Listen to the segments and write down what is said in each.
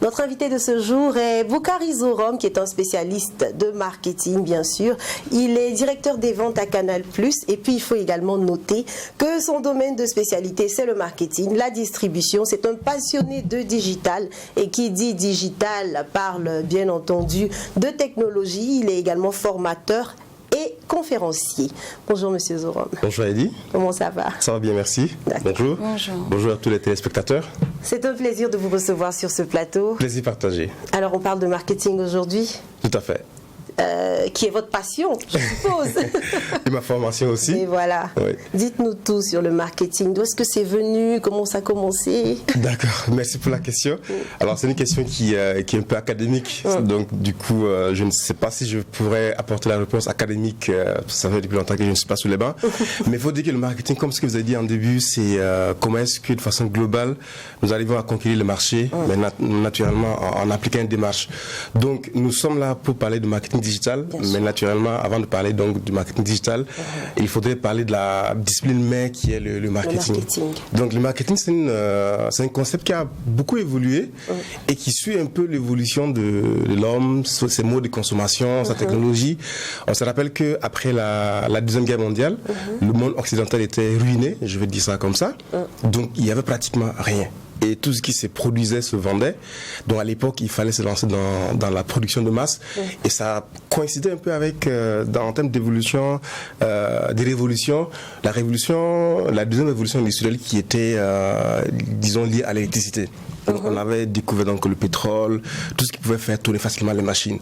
Notre invité de ce jour est Boukari Zorom, qui est un spécialiste de marketing, bien sûr. Il est directeur des ventes à Canal+. Et puis, il faut également noter que son domaine de spécialité, c'est le marketing, la distribution. C'est un passionné de digital. Et qui dit digital parle, bien entendu, de technologie. Il est également formateur et conférencier. Bonjour Monsieur Zorom. Bonjour Eddie. Comment ça va? Ça va bien, merci. Bonjour. Bonjour. Bonjour à tous les téléspectateurs. C'est un plaisir de vous recevoir sur ce plateau. Plaisir partagé. Alors on parle de marketing aujourd'hui. Tout à fait. Qui est votre passion, je suppose. Et ma formation aussi. Et voilà. Oui. Dites-nous tout sur le marketing. D'où est-ce que c'est venu? Comment ça a commencé? D'accord, merci pour la question. Alors c'est une question qui est un peu académique. Donc du coup, je ne sais pas si je pourrais apporter la réponse académique. Ça fait depuis longtemps que je ne suis pas sous les bancs. Mais il faut dire que le marketing, comme ce que vous avez dit en début, c'est comment est-ce que de façon globale, nous arrivons à conquérir le marché, mais naturellement en appliquant une démarche. Donc nous sommes là pour parler de marketing digital, mais naturellement, avant de parler donc du marketing digital, il faudrait parler de la discipline mère qui est le marketing. Donc le marketing, c'est un concept qui a beaucoup évolué et qui suit un peu l'évolution de l'homme, ses modes de consommation, sa technologie. On se rappelle qu'après la Deuxième Guerre mondiale, le monde occidental était ruiné, je vais dire ça comme ça. Donc il n'y avait pratiquement rien. Et tout ce qui se produisait se vendait. Donc à l'époque, il fallait se lancer dans la production de masse. Et ça coïncidait un peu avec, en termes d'évolution, des révolutions, la deuxième révolution industrielle qui était, disons, liée à l'électricité. Donc on avait découvert donc le pétrole, tout ce qui pouvait faire tourner facilement les machines.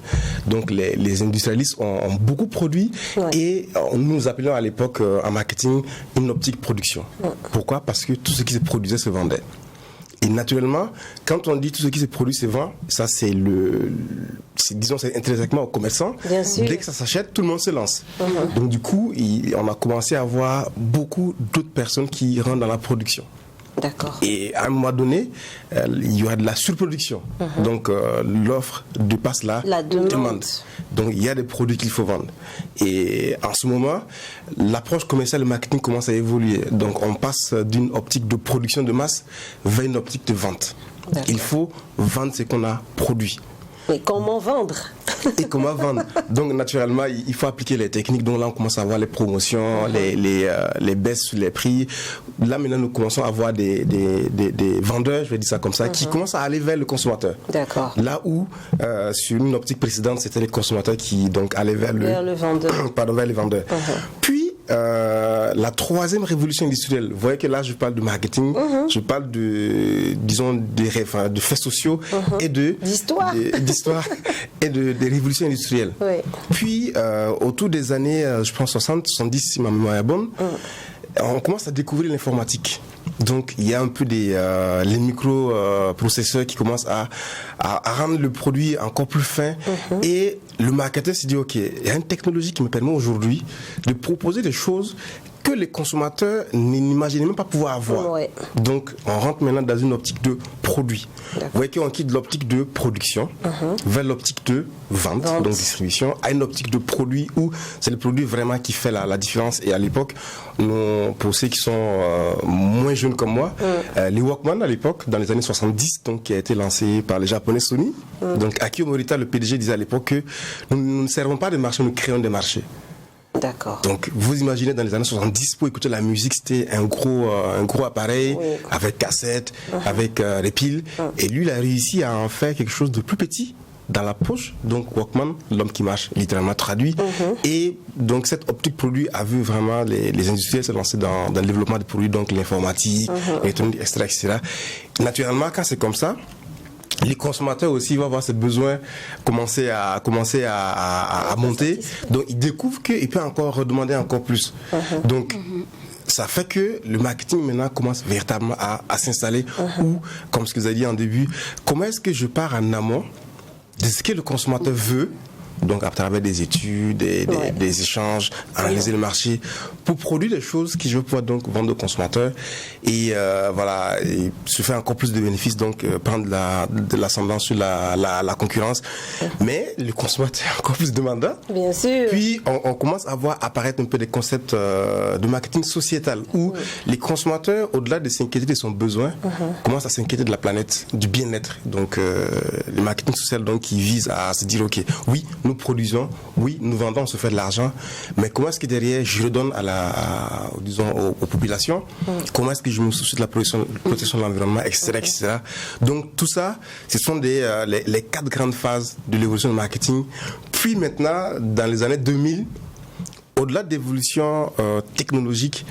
Donc les industrialistes ont beaucoup produit et nous appelions à l'époque en marketing une optique production. Pourquoi? Parce que tout ce qui se produisait se vendait. Et naturellement, quand on dit tout ce qui se produit se vend, ça c'est c'est intrinsèquement au commerçant. Dès que ça s'achète, tout le monde se lance. Donc du coup, on a commencé à avoir beaucoup d'autres personnes qui rentrent dans la production. D'accord. Et à un moment donné, il y aura de la surproduction. Donc l'offre dépasse la demande. Donc il y a des produits qu'il faut vendre. Et en ce moment, l'approche commerciale et le marketing commence à évoluer. Donc on passe d'une optique de production de masse vers une optique de vente. Il faut vendre ce qu'on a produit. Mais comment vendre? Et comment vendre? Donc naturellement, il faut appliquer les techniques. Donc là, on commence à voir les promotions, les baisses sur les prix. Là, maintenant, nous commençons à voir des vendeurs, je vais dire ça comme ça, qui commencent à aller vers le consommateur. D'accord. Là où, sur une optique précédente, c'était les consommateurs qui donc allaient vers le vendeur. Pardon, vers les vendeurs. Puis, la troisième révolution industrielle, vous voyez que là je parle de marketing, je parle de, disons, de faits sociaux et d'histoire et des révolutions industrielles. Puis autour des années, je pense 60, 70 si ma mémoire est bonne, on commence à découvrir l'informatique. Donc il y a un peu les microprocesseurs qui commencent à rendre le produit encore plus fin. Et le marketeur s'est dit, ok, il y a une technologie qui me permet aujourd'hui de proposer des choses que les consommateurs n'imaginaient même pas pouvoir avoir. Donc on rentre maintenant dans une optique de produit. Vous voyez qu'on quitte l'optique de production vers l'optique de vente, donc distribution, à une optique de produit où c'est le produit vraiment qui fait la différence. Et à l'époque, pour ceux qui sont moins jeunes comme moi, les Walkman à l'époque, dans les années 70, donc, qui a été lancé par les Japonais Sony. Donc Akio Morita, le PDG, disait à l'époque que nous ne servons pas de marché, nous créons des marchés. D'accord. Donc vous imaginez dans les années 70, pour écouter la musique, c'était un gros appareil avec cassette, avec les piles. Et lui, il a réussi à en faire quelque chose de plus petit dans la poche. Donc Walkman, l'homme qui marche, littéralement traduit. Et donc cette optique produit a vu vraiment les industriels se lancer dans le développement des produits, donc l'informatique, l'électronique, etc. Naturellement, quand c'est comme ça, les consommateurs aussi vont avoir ce besoin commencer à monter. Donc ils découvrent qu'ils peuvent encore redemander encore plus. Donc ça fait que le marketing maintenant commence véritablement à s'installer. Ou, comme ce que vous avez dit en début, comment est-ce que je pars en amont de ce que le consommateur veut donc à travers des études, des échanges, analyser le marché, pour produire des choses qui je vais pouvoir donc vendre aux consommateurs et voilà, et se faire encore plus de bénéfices, donc prendre de l'ascendant sur la concurrence. Mais le consommateur est encore plus demandant. Bien sûr. Puis on commence à voir apparaître un peu des concepts de marketing sociétal où les consommateurs, au-delà de s'inquiéter de son besoin, commencent à s'inquiéter de la planète, du bien-être. Donc le marketing social donc qui vise à se dire ok, oui, nous produisons, oui, nous vendons, on se fait de l'argent, mais comment est-ce que derrière je redonne disons aux populations, comment est-ce que je me soucie de la protection de l'environnement, etc., etc. Donc tout ça, ce sont les 4 grandes phases de l'évolution du marketing. Puis maintenant, dans les années 2000, au-delà de l'évolution technologique,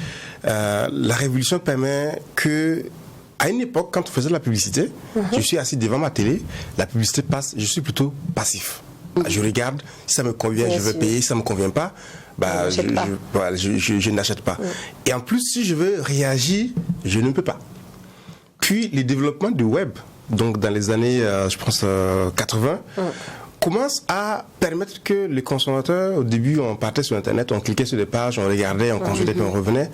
la révolution permet que, à une époque, quand on faisait de la publicité, je suis assis devant ma télé, la publicité passe, je suis plutôt passif. Je regarde, si ça me convient, je vais payer, si ça ne me convient pas, je n'achète pas. Et en plus, si je veux réagir, je ne peux pas. Puis, les développements du web, donc dans les années, je pense, 80, commence à permettre que les consommateurs, au début, on partait sur Internet, on cliquait sur des pages, on regardait, on consultait, puis on revenait.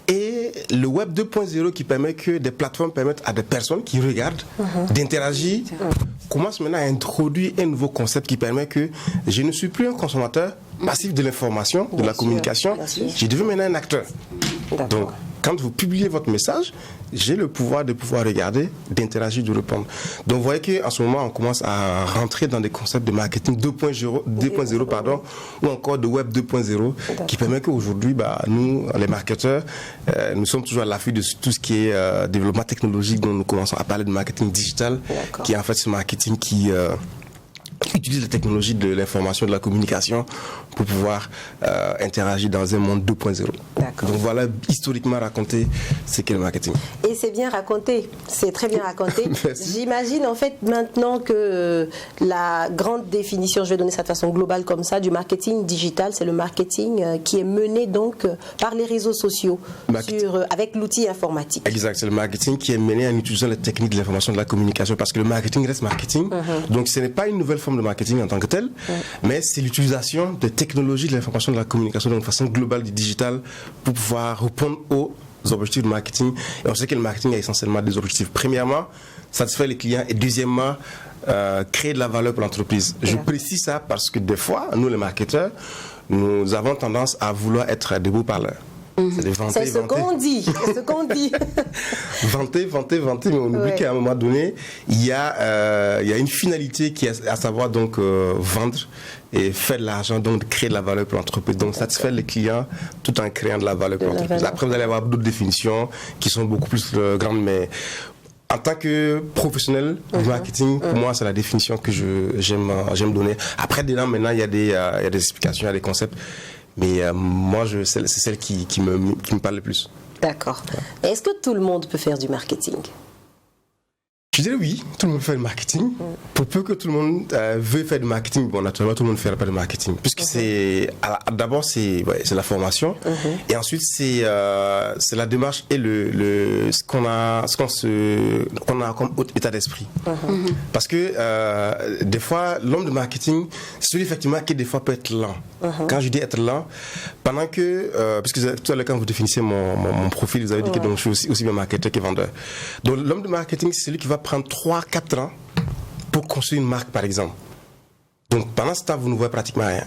Et le web 2.0 qui permet que des plateformes permettent à des personnes qui regardent d'interagir, commence maintenant à introduire un nouveau concept qui permet que je ne suis plus un consommateur passif de l'information, de la communication, je deviens maintenant un acteur. Donc, quand vous publiez votre message, j'ai le pouvoir de pouvoir regarder, d'interagir, de répondre. Donc vous voyez qu'en ce moment, on commence à rentrer dans des concepts de marketing 2.0 pardon, ou encore de web 2.0 qui permet qu'aujourd'hui, nous, les marketeurs, nous sommes toujours à l'affût de tout ce qui est développement technologique, dont nous commençons à parler de marketing digital, qui est en fait ce marketing qui utilise la technologie de l'information, de la communication pour pouvoir interagir dans un monde 2.0. Donc voilà, historiquement raconté ce qu'est le marketing. Et c'est bien raconté, c'est très bien raconté. J'imagine en fait maintenant que la grande définition, je vais donner ça de façon globale comme ça, du marketing digital, c'est le marketing qui est mené donc par les réseaux sociaux avec l'outil informatique. Exact, c'est le marketing qui est mené en utilisant les techniques de l'information, de la communication, parce que le marketing reste marketing. Donc ce n'est pas une nouvelle forme de marketing en tant que tel, mais c'est l'utilisation des technologies de l'information, de la communication d'une façon globale du digital pour pouvoir répondre aux objectifs du marketing. Et on sait que le marketing a essentiellement des objectifs. Premièrement, satisfaire les clients et deuxièmement, créer de la valeur pour l'entreprise. Je précise ça parce que des fois, nous les marketeurs, nous avons tendance à vouloir être des beaux parleurs. C'est ce qu'on dit. Vanter, mais on oublie qu'à un moment donné, il y a une finalité qui est à savoir donc vendre et faire de l'argent, donc créer de la valeur pour l'entreprise. Donc satisfaire les clients tout en créant de la valeur pour l'entreprise. Après, vous allez avoir d'autres définitions qui sont beaucoup plus grandes, mais en tant que professionnel du marketing, pour moi, c'est la définition que j'aime donner. Après, dedans, maintenant, il y a des explications, il y a des concepts. Mais moi, c'est celle qui me parle le plus. D'accord. Est-ce que tout le monde peut faire du marketing ? Je dirais oui, tout le monde fait du marketing. Pour peu que tout le monde veut faire du marketing, bon, naturellement, tout le monde ne fera pas de marketing. Puisque d'abord, c'est la formation. Et ensuite, c'est la démarche et ce qu'on a comme état d'esprit. Parce que des fois, l'homme de marketing, c'est celui effectivement qui des fois peut être lent. Quand je dis être lent, pendant que, puisque tout à l'heure, quand vous définissez mon profil, vous avez dit que donc, je suis aussi bien marketeur que vendeur. Donc, l'homme de marketing, c'est celui qui va prendre 3-4 ans pour construire une marque, par exemple. Donc, pendant ce temps, vous ne voyez pratiquement rien.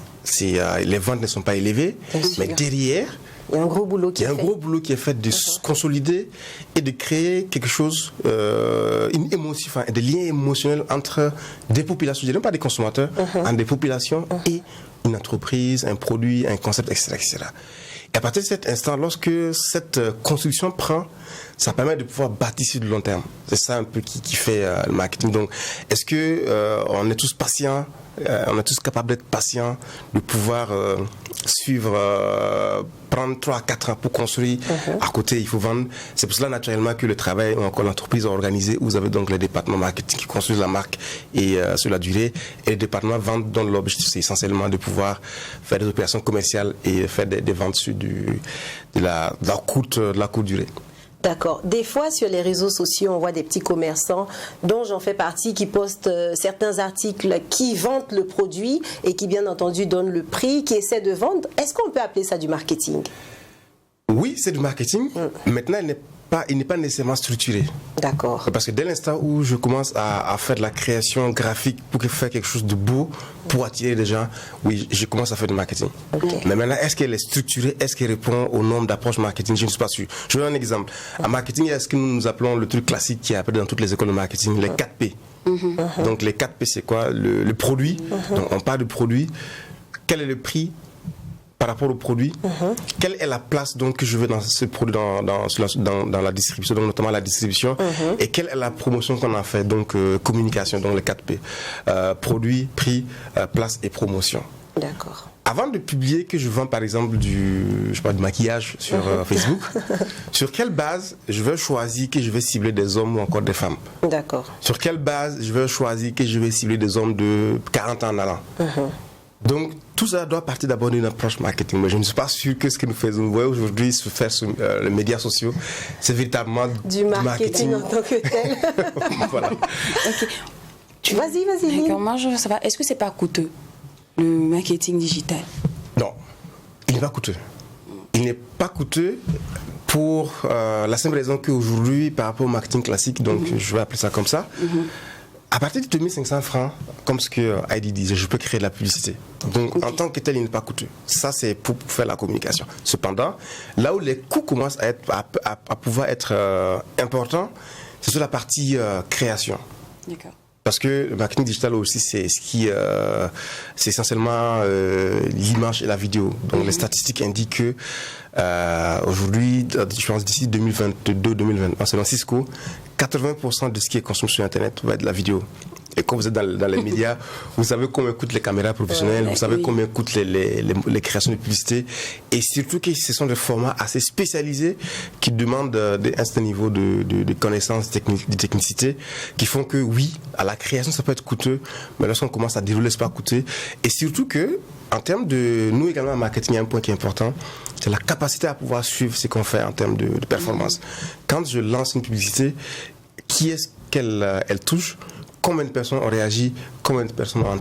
Les ventes ne sont pas élevées, mais derrière, il y a un gros boulot qui est fait de consolider et de créer quelque chose, une émotion, des liens émotionnels entre des populations, je ne dirais pas des consommateurs, entre des populations et une entreprise, un produit, un concept, etc., etc. Et à partir de cet instant, lorsque cette construction prend, ça permet de pouvoir bâtir sur le long terme. C'est ça un peu qui fait le marketing. Donc, est-ce que on est tous patients, on est tous capables d'être patients, de pouvoir suivre, prendre 3-4 ans pour construire. À côté, il faut vendre. C'est pour cela naturellement que le travail ou encore l'entreprise organisée, où vous avez donc les départements marketing qui construisent la marque et sur la durée, et les départements vente dont l'objectif c'est essentiellement de pouvoir faire des opérations commerciales et faire des ventes sur de la courte durée. D'accord. Des fois, sur les réseaux sociaux, on voit des petits commerçants, dont j'en fais partie, qui postent certains articles qui vantent le produit et qui, bien entendu, donnent le prix, qui essaient de vendre. Est-ce qu'on peut appeler ça du marketing? Oui, c'est du marketing. Maintenant, il n'est pas nécessairement structuré. D'accord. Parce que dès l'instant où je commence à faire de la création graphique pour faire quelque chose de beau, pour attirer les gens, oui, je commence à faire du marketing. Okay. Mais maintenant, est-ce qu'elle est structurée? Est-ce qu'elle répond au nombre d'approches marketing? Je ne suis pas sûr. Je vais donner un exemple. En marketing, il y a ce que nous appelons le truc classique qui est appelé dans toutes les écoles de marketing, les 4 P. Donc les 4 P, c'est quoi? Le produit. Donc on parle de produit. Quel est le prix par rapport au produit? Quelle est la place donc que je veux dans ce produit, dans la distribution, donc notamment la distribution, et quelle est la promotion qu'on a fait, donc communication, donc les 4 P, produit, prix, place et promotion. D'accord. Avant de publier que je vends par exemple du maquillage sur Facebook, sur quelle base je vais choisir que je vais cibler des hommes ou encore des femmes? D'accord. Sur quelle base je vais choisir que je vais cibler des hommes de 40 ans en allant? Donc, tout ça doit partir d'abord d'une approche marketing. Mais je ne suis pas sûr que ce que nous faisons aujourd'hui se faire sur les médias sociaux, c'est véritablement du marketing en tant que tel. Voilà. Okay. Vas-y. Comment je veux savoir, est-ce que c'est pas coûteux, le marketing digital? Non, il n'est pas coûteux. Il n'est pas coûteux pour la simple raison qu'aujourd'hui, par rapport au marketing classique, donc je vais appeler ça comme ça, à partir de 2500 francs, comme ce que Heidi disait, je peux créer de la publicité. Donc, en tant que tel, il n'est pas coûteux. Ça, c'est pour faire la communication. Cependant, là où les coûts commencent à pouvoir être importants, c'est sur la partie création. D'accord. Parce que le marketing digital aussi, c'est c'est essentiellement l'image et la vidéo. Donc, les statistiques indiquent que aujourd'hui, je pense d'ici 2022-2021, selon Cisco, 80% de ce qui est consommé sur Internet va être de la vidéo. Et quand vous êtes dans les médias, vous savez combien coûtent les caméras professionnelles, vous savez combien coûtent les créations de publicité. Et surtout que ce sont des formats assez spécialisés qui demandent un certain niveau de connaissances, de technicité, qui font que oui, à la création, ça peut être coûteux, mais lorsqu'on commence à dérouler, c'est pas coûteux. Et surtout que, en termes de... Nous également, en marketing, il y a un point qui est important, c'est la capacité à pouvoir suivre ce qu'on fait en termes de performance. Quand je lance une publicité, qui est-ce qu'elle touche? Combien de personnes ont réagi? Combien de personnes ont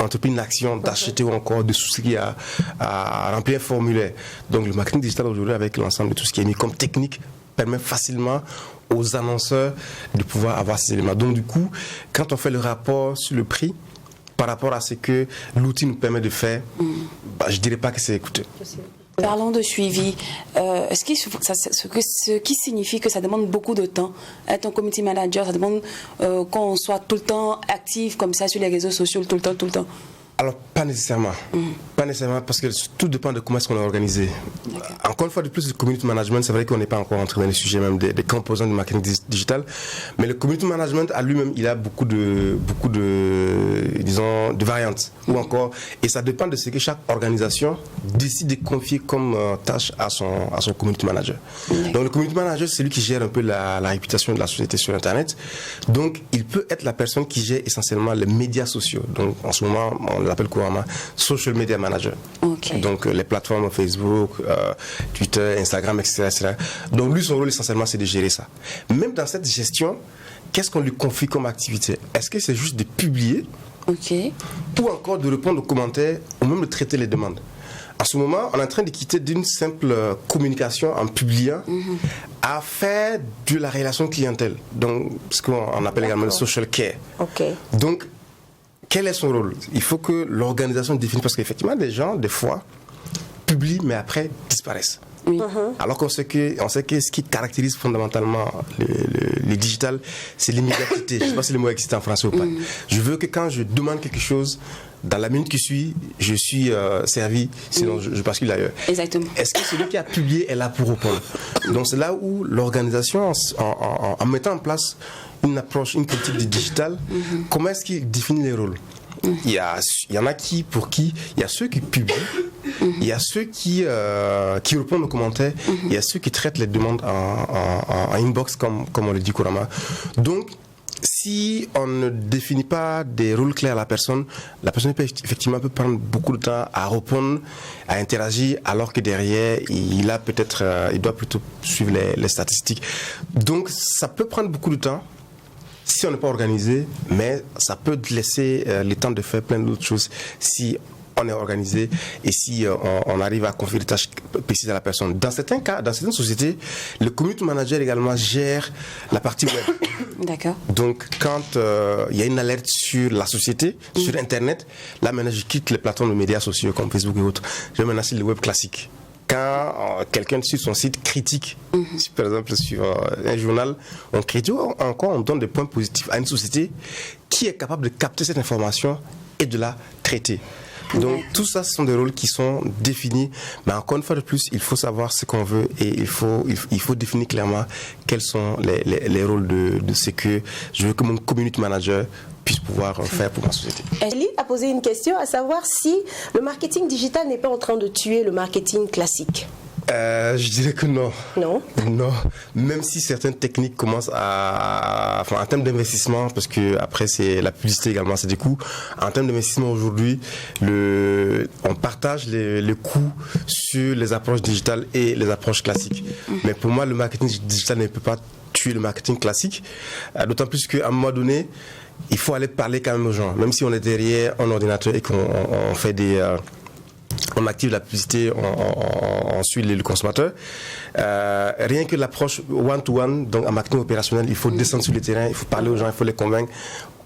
entrepris une action d'acheter ou encore de souscrire à remplir un formulaire? Donc le marketing digital aujourd'hui, avec l'ensemble de tout ce qui est mis comme technique, permet facilement aux annonceurs de pouvoir avoir ces éléments. Donc du coup, quand on fait le rapport sur le prix par rapport à ce que l'outil nous permet de faire, je ne dirais pas que c'est coûteux. Parlons de suivi. Ce qui signifie que ça demande beaucoup de temps. Être un community manager, ça demande qu'on soit tout le temps actif comme ça sur les réseaux sociaux, tout le temps. Alors, pas nécessairement. Pas nécessairement, parce que tout dépend de comment est-ce qu'on est organisé. Encore une fois, de plus, le community management, c'est vrai qu'on n'est pas encore entré dans les sujets même des composants du marketing digital, mais le community management, à lui-même, il a beaucoup de variantes. Ou encore, et ça dépend de ce que chaque organisation décide de confier comme tâche à son community manager. Donc, le community manager, c'est lui qui gère un peu la réputation de la société sur Internet. Donc, il peut être la personne qui gère essentiellement les médias sociaux. Donc, en ce moment, on l'appelle couramment social media manager. Okay. Donc les plateformes Facebook, Twitter, Instagram, etc. Donc lui, son rôle essentiellement, c'est de gérer ça. Même dans cette gestion, qu'est-ce qu'on lui confie comme activité? Est-ce que c'est juste de publier ou encore de répondre aux commentaires ou même de traiter les demandes? À ce moment, on est en train de quitter d'une simple communication en publiant à faire de la relation clientèle. Donc, ce qu'on appelle également le social care. Donc, quel est son rôle? Il faut que l'organisation définisse, parce qu'effectivement, des gens, des fois, publient, mais après, disparaissent. Oui. Alors qu'on sait que ce qui caractérise fondamentalement le digital, c'est l'immédiateté. Je ne sais pas si le mot existe en français ou pas. Je veux que quand je demande quelque chose, dans la minute qui suit, je suis servi, sinon je bascule ailleurs. Exactement. Est-ce que celui qui a publié est là pour répondre? Donc c'est là où l'organisation, en mettant en place une approche, une politique du digital, comment est-ce qu'il définit les rôles? Il y en a pour qui il y a ceux qui publient, il y a ceux qui répondent aux commentaires, il y a ceux qui traitent les demandes en inbox, comme on le dit couramment. Donc, si si on ne définit pas des rôles clairs à la personne peut effectivement prendre beaucoup de temps à répondre, à interagir, alors que derrière, il doit plutôt suivre les statistiques. Donc, ça peut prendre beaucoup de temps si on n'est pas organisé, mais ça peut laisser le temps de faire plein d'autres choses si on est organisé et si on arrive à confier des tâches précises à la personne. Dans certains cas, dans certaines sociétés, le community manager également gère la partie web. D'accord. Donc, quand il y a une alerte sur la société, sur Internet, là maintenant je quitte les plateformes de médias sociaux comme Facebook et autres. Je vais maintenant sur le web classique. Quand quelqu'un sur son site critique, par exemple sur un journal, on critique encore, on donne des points positifs à une société qui est capable de capter cette information et de la traiter. Donc tout ça, ce sont des rôles qui sont définis, mais encore une fois de plus, il faut savoir ce qu'on veut et il faut définir clairement quels sont les rôles de ce que je veux que mon community manager puisse pouvoir faire pour ma société. Elie a posé une question, à savoir si le marketing digital n'est pas en train de tuer le marketing classique. Je dirais que non. Non. Non. Même si certaines techniques commencent en termes d'investissement, parce que après c'est la publicité également, c'est des coûts. En termes d'investissement aujourd'hui, on partage les coûts sur les approches digitales et les approches classiques. Mais pour moi, le marketing digital ne peut pas tuer le marketing classique. D'autant plus qu'à un moment donné, il faut aller parler quand même aux gens. Même si on est derrière un ordinateur et qu'on fait on active la publicité, on suit le consommateur. Rien que l'approche one-to-one, donc en marketing opérationnel, il faut descendre sur le terrain, il faut parler aux gens, il faut les convaincre.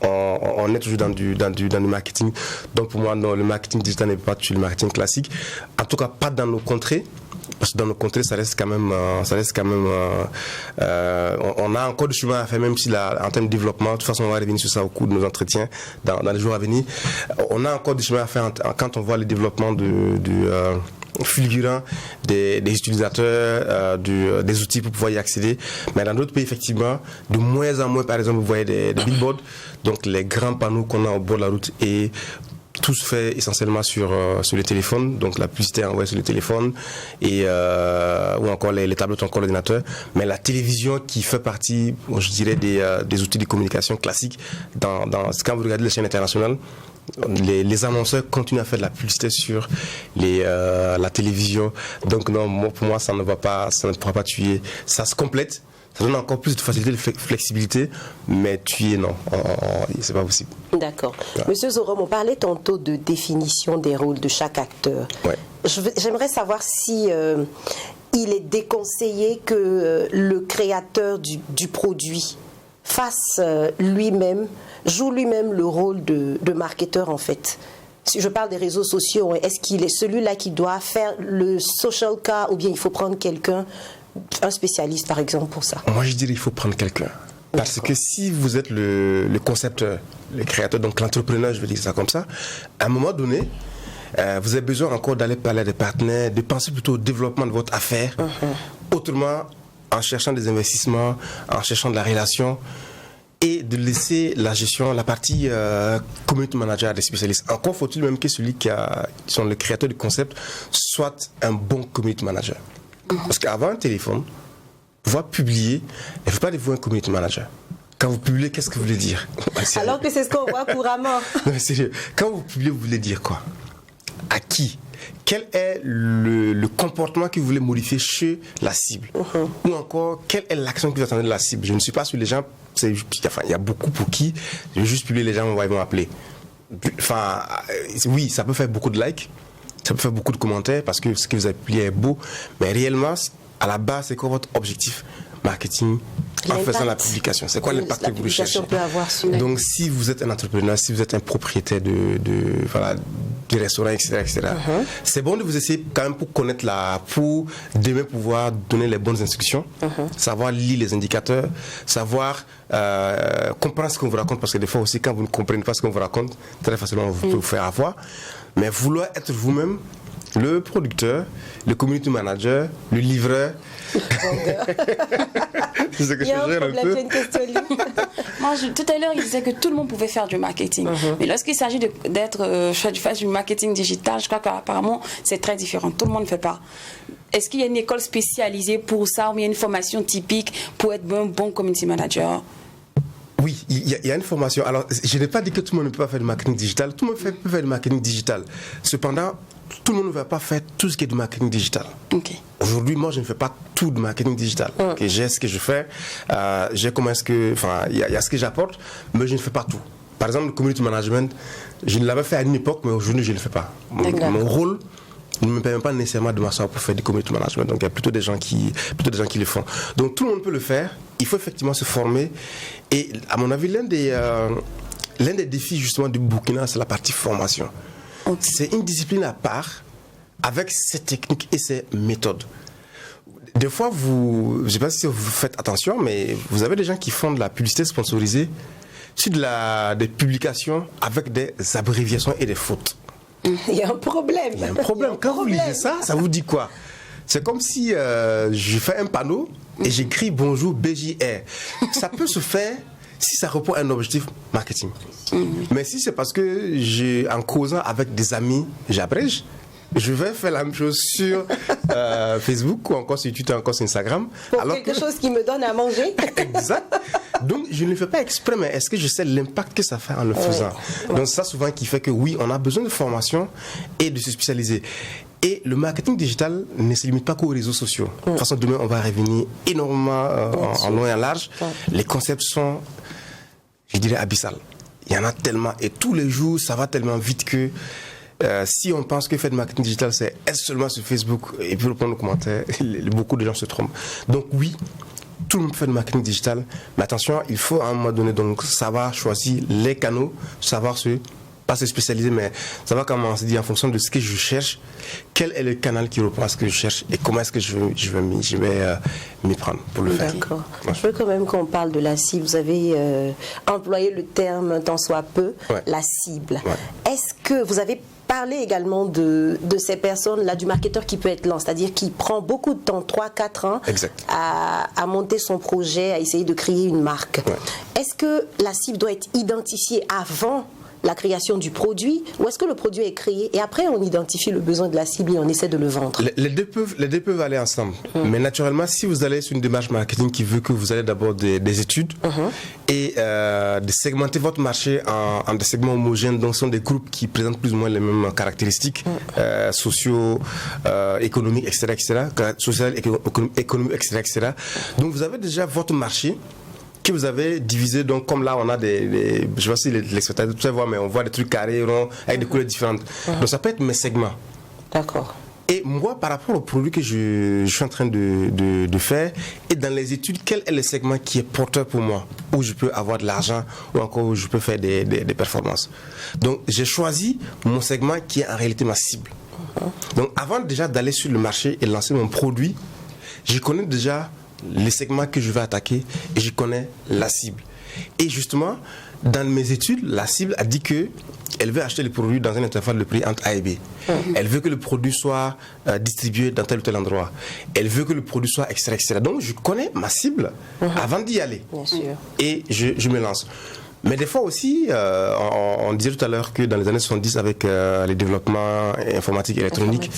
On est toujours dans du marketing. Donc pour moi, non, le marketing digital n'est pas tuer le marketing classique. En tout cas, pas dans nos contrées. Parce que dans nos contrées, ça reste quand même, on a encore du chemin à faire, même si en termes de développement, de toute façon, on va revenir sur ça au cours de nos entretiens dans les jours à venir. On a encore du chemin à faire quand on voit le développement fulgurant des utilisateurs, des outils pour pouvoir y accéder. Mais dans d'autres pays, effectivement, de moins en moins, par exemple, vous voyez des billboards, donc les grands panneaux qu'on a au bord de la route et tout se fait essentiellement sur le téléphone, donc la publicité est envoyée sur le téléphone ou encore les tablettes, encore l'ordinateur. Mais la télévision qui fait partie, je dirais, des outils de communication classiques, quand vous regardez les chaînes internationales, les annonceurs continuent à faire de la publicité sur la télévision. Donc non, pour moi, ça ne pourra pas tuer. Ça se complète. Ça donne encore plus de facilité, de flexibilité, mais tuer, non, c'est pas possible. D'accord. Ouais. Monsieur Zorom, on parlait tantôt de définition des rôles de chaque acteur. Ouais. J'aimerais savoir si il est déconseillé que le créateur du produit joue lui-même le rôle de marketeur en fait. Si je parle des réseaux sociaux, est-ce qu'il est celui-là qui doit faire le social car ou bien il faut prendre quelqu'un, un spécialiste par exemple pour ça? Moi je dirais qu'il faut prendre quelqu'un. Parce que si vous êtes le concepteur, le créateur, donc l'entrepreneur, je vais dire ça comme ça, à un moment donné, vous avez besoin encore d'aller parler à des partenaires, de penser plutôt au développement de votre affaire, autrement en cherchant des investissements, en cherchant de la relation, et de laisser la gestion, la partie community manager à des spécialistes. Encore faut-il même que celui qui sont le créateur du concept soit un bon community manager. Parce qu'avant un téléphone, pouvoir publier, il ne faut pas devenir un community manager. Quand vous publiez, qu'est-ce que vous voulez dire? Alors que c'est ce qu'on voit couramment. Non, mais sérieux. Quand vous publiez, vous voulez dire quoi? À qui? Quel est le comportement que vous voulez modifier chez la cible? Ou encore, quelle est l'action que vous attendez de la cible? Je ne suis pas sur les gens, il y a beaucoup pour qui je vais juste publier, les gens ils vont m'appeler. Enfin, oui, ça peut faire beaucoup de likes, ça peut faire beaucoup de commentaires parce que ce que vous avez publié est beau, mais réellement, à la base, c'est quoi votre objectif marketing en faisant la publication? C'est quoi l'impact que vous recherchez? Donc, si vous êtes un entrepreneur, si vous êtes un propriétaire du restaurant, etc., c'est bon de vous essayer quand même pour connaître pour demain pouvoir donner les bonnes instructions, savoir lire les indicateurs, savoir comprendre ce qu'on vous raconte, parce que des fois aussi, quand vous ne comprenez pas ce qu'on vous raconte, très facilement, vous pouvez vous faire avoir. Mais vouloir être vous-même le producteur, le community manager, le livreur. C'est ce que je gère un peu. Moi, tout à l'heure, il disait que tout le monde pouvait faire du marketing. Mais lorsqu'il s'agit d'être faire du marketing digital, je crois qu'apparemment, c'est très différent. Tout le monde ne fait pas. Est-ce qu'il y a une école spécialisée pour ça ou il y a une formation typique pour être un bon community manager? Oui, il y a une formation. Alors, je n'ai pas dit que tout le monde ne peut pas faire du marketing digital. Tout le monde peut faire du marketing digital. Cependant, tout le monde ne va pas faire tout ce qui est du marketing digital. Ok. Aujourd'hui, moi, je ne fais pas tout du marketing digital. Okay, j'ai ce que je fais, j'ai comment est-ce que, enfin, il y a ce que j'apporte, mais je ne fais pas tout. Par exemple, le community management, je ne l'avais fait à une époque, mais aujourd'hui, je ne le fais pas. Mon rôle ne me permet pas nécessairement de m'asseoir pour faire du community management. Donc, il y a plutôt des gens qui le font. Donc, tout le monde peut le faire. Il faut effectivement se former. Et à mon avis, l'un des défis justement du Burkina, c'est la partie formation. Okay. C'est une discipline à part, avec ses techniques et ses méthodes. Des fois, je ne sais pas si vous faites attention, mais vous avez des gens qui font de la publicité sponsorisée sur des publications avec des abréviations et des fautes. Il y a un problème. Il y a un problème. Quand vous lisez ça, ça vous dit quoi? C'est comme si je fais un panneau et j'écris bonjour BJR. Ça peut se faire si ça répond à un objectif marketing. Mais si c'est parce que en causant avec des amis, j'abrège, je vais faire la même chose sur Facebook ou encore sur Twitter, encore sur Instagram. Pour quelque chose qui me donne à manger. Exact. Donc, je ne le fais pas exprès, mais est-ce que je sais l'impact que ça fait en le faisant? Donc, c'est ça souvent qui fait que oui, on a besoin de formation et de se spécialiser. Et le marketing digital ne se limite pas qu'aux réseaux sociaux. De toute façon, demain, on va revenir énormément en long et en large. Les concepts sont, je dirais, abyssales. Il y en a tellement. Et tous les jours, ça va tellement vite que si on pense que faire du marketing digital, c'est seulement sur Facebook et puis répondre aux commentaires, beaucoup de gens se trompent. Donc oui, tout le monde fait du marketing digital, mais attention, il faut à un moment donné donc savoir choisir les canaux, savoir pas se spécialiser, mais savoir comment on se dit en fonction de ce que je cherche, quel est le canal qui répond à ce que je cherche et comment est-ce que je vais m'y prendre pour le faire. D'accord. Je veux quand même qu'on parle de la cible. Vous avez employé le terme tant soit peu, la cible. Est-ce que vous avez parlé également de ces personnes-là, du marketeur qui peut être lent, c'est-à-dire qui prend beaucoup de temps, 3-4 ans, à monter son projet, à essayer de créer une marque. Est-ce que la cible doit être identifiée avant la création du produit, ou est-ce que le produit est créé et après on identifie le besoin de la cible et on essaie de le vendre? Les deux peuvent aller ensemble. Mais naturellement, si vous allez sur une démarche marketing qui veut que vous allez d'abord des études et de segmenter votre marché en des segments homogènes, donc ce sont des groupes qui présentent plus ou moins les mêmes caractéristiques sociaux, économiques, etc., social, économiques, etc. Donc vous avez déjà votre marché que vous avez divisé, donc comme là on a je ne sais pas si les spectateurs tout ça voient, mais on voit des trucs carrés, ronds, avec des couleurs différentes. Donc ça peut être mes segments. D'accord. Et moi, par rapport au produit que je suis en train de faire, et dans les études, quel est le segment qui est porteur pour moi, où je peux avoir de l'argent, ou encore où je peux faire des performances. Donc j'ai choisi mon segment qui est en réalité ma cible. Donc avant déjà d'aller sur le marché et lancer mon produit, je connais déjà les segments que je vais attaquer et je connais la cible. Et justement, dans mes études, la cible a dit qu'elle veut acheter le produit dans un intervalle de prix entre A et B. Elle veut que le produit soit distribué dans tel ou tel endroit. Elle veut que le produit soit etc. Donc je connais ma cible avant d'y aller. Bien sûr. Et je me lance. Mais des fois aussi, on disait tout à l'heure que dans les années 70, avec les développements informatiques et électroniques,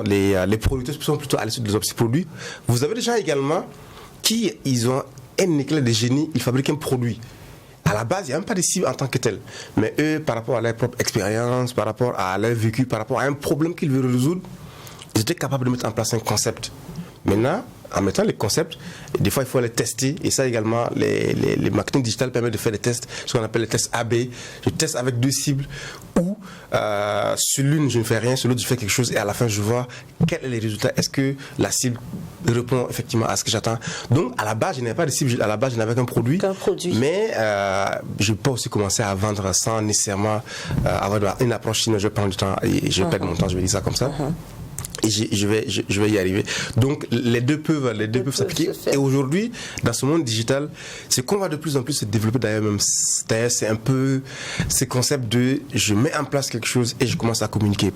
les producteurs sont plutôt allés sur des autres produits. Vous avez des gens également qui ils ont un éclat de génie, ils fabriquent un produit. À la base, il n'y a même pas de cible en tant que tel. Mais eux, par rapport à leur propre expérience, par rapport à leur vécu, par rapport à un problème qu'ils veulent résoudre, ils étaient capables de mettre en place un concept. Maintenant, en mettant les concepts, des fois il faut les tester, et ça également, les marketing digital permettent de faire des tests, ce qu'on appelle les tests AB. Je teste avec deux cibles où sur l'une je ne fais rien, sur l'autre je fais quelque chose, et à la fin je vois quels sont les résultats. Est-ce que la cible répond effectivement à ce que j'attends? Donc à la base je n'avais pas de cible, à la base je n'avais qu'un produit, mais je peux aussi commencer à vendre sans nécessairement avoir une approche, sinon je vais prendre du temps et je vais perdre mon temps, je vais dire ça comme ça. Et je vais y arriver. Donc les deux peuvent s'appliquer. Et aujourd'hui, dans ce monde digital, ce qu'on va de plus en plus se développer, d'ailleurs c'est un peu ce concept de je mets en place quelque chose et je commence à communiquer.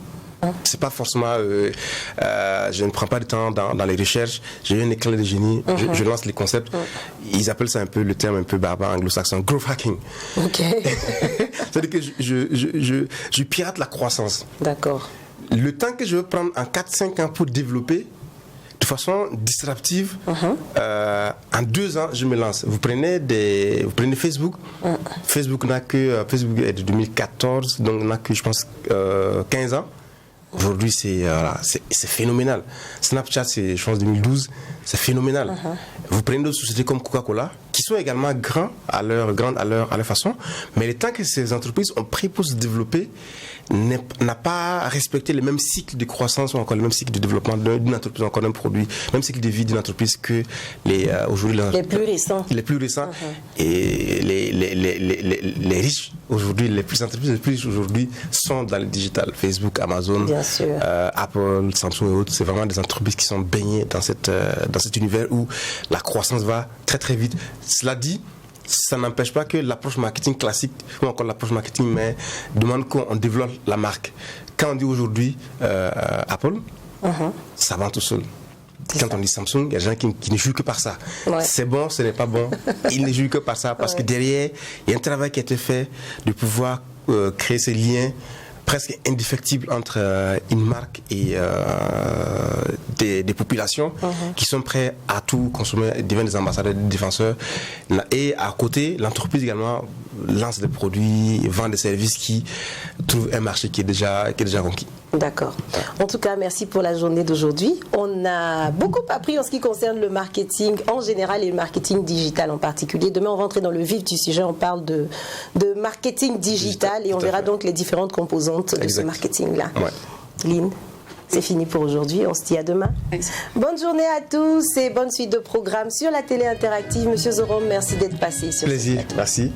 C'est pas forcément je ne prends pas de temps dans les recherches, j'ai un éclat de génie, je lance les concepts. Ils appellent ça un peu, le terme un peu barbare anglo-saxon, growth hacking. C'est-à-dire que je pirate la croissance. D'accord. Le temps que je veux prendre en 4-5 ans pour développer, de façon disruptive. En 2 ans, je me lance. Vous prenez Facebook. Facebook est de 2014, donc n'a que, je pense, 15 ans. Aujourd'hui, c'est phénoménal. Snapchat, c'est, je pense, 2012. C'est phénoménal. Vous prenez d'autres sociétés comme Coca-Cola, qui sont également grandes à leur façon, mais le temps que ces entreprises ont pris pour se développer n'a pas respecté les mêmes cycles de croissance ou encore les mêmes cycles de développement d'une entreprise, encore d'un produit, même cycle de vie d'une entreprise que aujourd'hui les plus récents. Les plus récents. Et les riches aujourd'hui, les entreprises les plus riches aujourd'hui sont dans le digital. Facebook, Amazon, Apple, Samsung et autres. C'est vraiment des entreprises qui sont baignées dans cet univers où la croissance va très très vite. Cela dit, ça n'empêche pas que l'approche marketing classique ou encore l'approche marketing mais demande qu'on développe la marque. Quand on dit aujourd'hui Apple, ça vend tout seul. Quand on dit Samsung, il y a des gens qui ne jouent que par ça. C'est bon, ce n'est pas bon. Ils ne jouent que par ça parce que derrière, il y a un travail qui a été fait de pouvoir créer ces liens presque indéfectible entre une marque et des populations qui sont prêts à tout consommer, deviennent des ambassadeurs, des défenseurs. Et à côté, l'entreprise également lance des produits, vend des services qui trouvent un marché qui est déjà conquis. D'accord. En tout cas, merci pour la journée d'aujourd'hui. On a beaucoup appris en ce qui concerne le marketing en général et le marketing digital en particulier. Demain, on va entrer dans le vif du sujet. On parle de marketing digital et on verra donc les différentes composantes de ce marketing-là. Lynn, c'est fini pour aujourd'hui. On se dit à demain. Bonne journée à tous et bonne suite de programmes sur la télé interactive. Monsieur Zorom, merci d'être passé sur plaisir. Merci.